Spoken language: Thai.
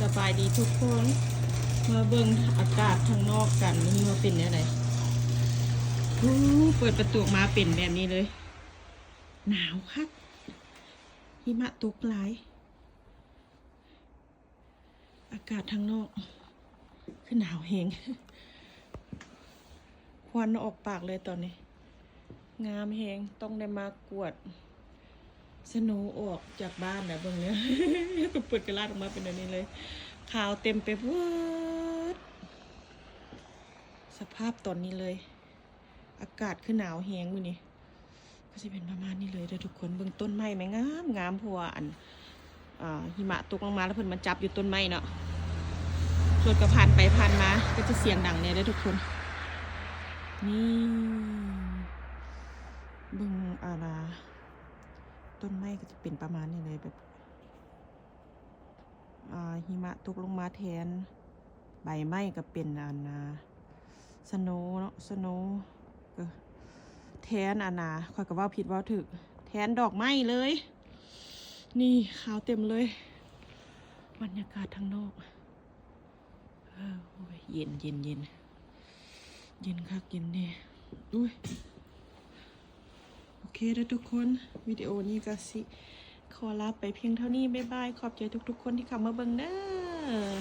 สบายดีทุกคนมาเบิ่งอากาศข้างนอกกันนี่ว่าเป็นอะไรเปิดประตูมาเป็นแบบนี้เลยหนาวคักหิมะตกหลายอากาศข้างนอกคือหนาวแหงควันออกปากเลยตอนนี้งามแหงต้องได้มากวดสโนว์ออกจากบ้านนะเบิ่งเนี้ย ก็เปิดกระลาดออกมาเป็นแบบนี้เลยขาวเต็มไปหมดสภาพตอนนี้เลยอากาศคือหนาวแหงมื้อนี้ก็จะเป็นประมาณนี้เลยเด้อทุกคนเบิ่งต้นไม้ไหมงามงามเพราะว่าหิมะตกลงมาแล้วเพิ่นมาจับอยู่ต้นไม้เนาะรถก็ผ่านไปผ่านมาก็จะเสียงดังเนี่ยเด้อทุกคนนี่เบิ่งต้นไม้ก็จะเป็นประมาณนี้เลยแบบหิมะตกลงมาแทนใบไม้ก็เป็นสโนว์เนาะสโนว์ก็แทนค่อยก็ว่าผิดว่าถูกแทนดอกไม้เลยนี่ขาวเต็มเลยบรรยากาศทางนอกโอ้ยเย็นเย็นเย็นเย็นคักเย็นแน่อุ้ยโอเคแล้วทุกคนวิดีโอนี้ก็สิขอลาไปเพียงเท่านี้บ๊ายบายขอบใจทุกๆคนที่เข้ามาเบิ่งเด้อ